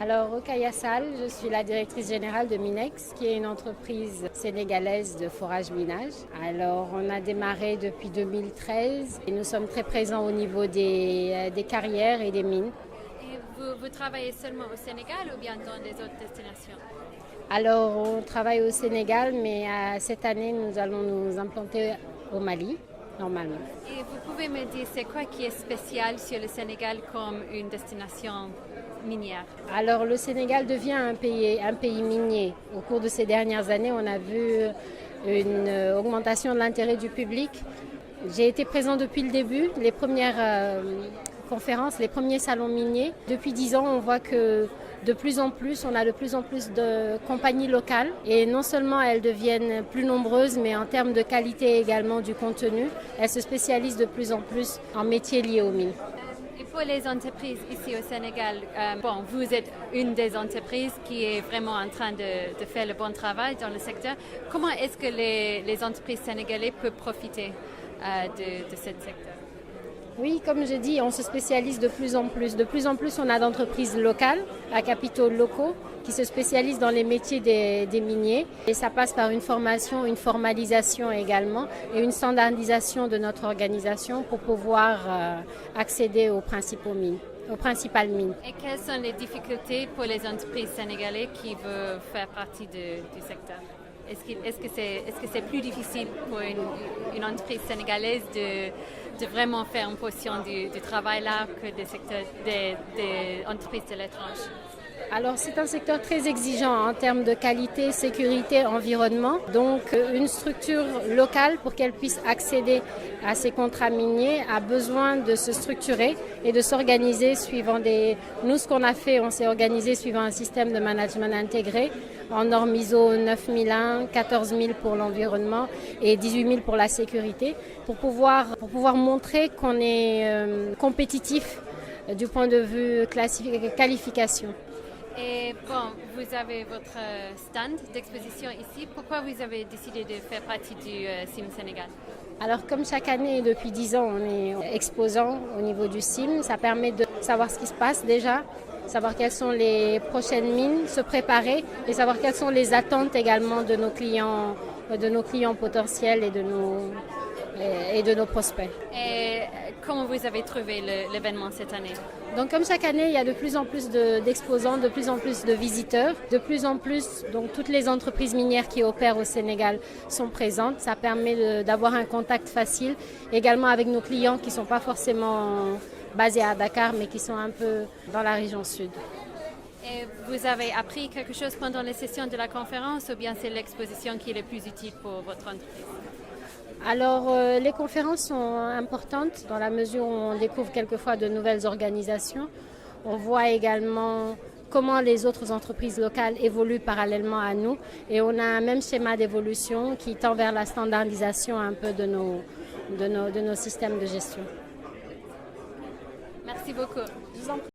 Alors, Rokhaya Sall, je suis la directrice générale de Minex, qui est une entreprise sénégalaise de forage-minage. Alors, on a démarré depuis 2013 et nous sommes très présents au niveau des carrières et des mines. Et vous travaillez seulement au Sénégal ou bien dans les autres destinations? Alors, on travaille au Sénégal, mais cette année, nous allons nous implanter au Mali, normalement. Et vous pouvez me dire, c'est quoi qui est spécial sur le Sénégal comme une destination minière? Alors, le Sénégal devient un pays minier. Au cours de ces dernières années, on a vu une augmentation de l'intérêt du public. J'ai été présent depuis le début, les premières conférences, les premiers salons miniers. Depuis 10 ans, on voit que de plus en plus, on a de plus en plus de compagnies locales. Et non seulement elles deviennent plus nombreuses, mais en termes de qualité également du contenu, elles se spécialisent de plus en plus en métiers liés aux mines. Et pour les entreprises ici au Sénégal, vous êtes une des entreprises qui est vraiment en train de faire le bon travail dans le secteur. Comment est-ce que les entreprises sénégalaises peuvent profiter de ce secteur? Oui, comme je dis, on se spécialise de plus en plus. De plus en plus, on a d'entreprises locales, à capitaux locaux, qui se spécialisent dans les métiers des miniers. Et ça passe par une formation, une formalisation également et une standardisation de notre organisation pour pouvoir accéder aux principales mines. Et quelles sont les difficultés pour les entreprises sénégalaises qui veulent faire partie du secteur? Est-ce que c'est plus difficile pour une entreprise sénégalaise de vraiment faire une portion du travail là que des entreprises de l'étranger? Alors c'est un secteur très exigeant en termes de qualité, sécurité, environnement. Donc une structure locale pour qu'elle puisse accéder à ces contrats miniers a besoin de se structurer et de s'organiser suivant Nous ce qu'on a fait, on s'est organisé suivant un système de management intégré en normes ISO 9001, 14000 pour l'environnement et 18000 pour la sécurité pour pouvoir montrer qu'on est compétitif du point de vue qualification. Et vous avez votre stand d'exposition ici. Pourquoi vous avez décidé de faire partie du CIM Sénégal? Alors comme chaque année depuis 10 ans, on est exposant au niveau du CIM. Ça permet de savoir ce qui se passe déjà, savoir quelles sont les prochaines mines, se préparer et savoir quelles sont les attentes également de nos clients potentiels et de nos prospects. Et comment vous avez trouvé l'événement cette année? Donc comme chaque année, il y a de plus en plus d'exposants, de plus en plus de visiteurs, de plus en plus, donc toutes les entreprises minières qui opèrent au Sénégal sont présentes. Ça permet d'avoir un contact facile, également avec nos clients qui ne sont pas forcément basés à Dakar, mais qui sont un peu dans la région sud. Et vous avez appris quelque chose pendant les sessions de la conférence ou bien c'est l'exposition qui est le plus utile pour votre entreprise? Alors, les conférences sont importantes dans la mesure où on découvre quelquefois de nouvelles organisations. On voit également comment les autres entreprises locales évoluent parallèlement à nous et on a un même schéma d'évolution qui tend vers la standardisation un peu de nos systèmes de gestion. Merci beaucoup. Je vous en prie.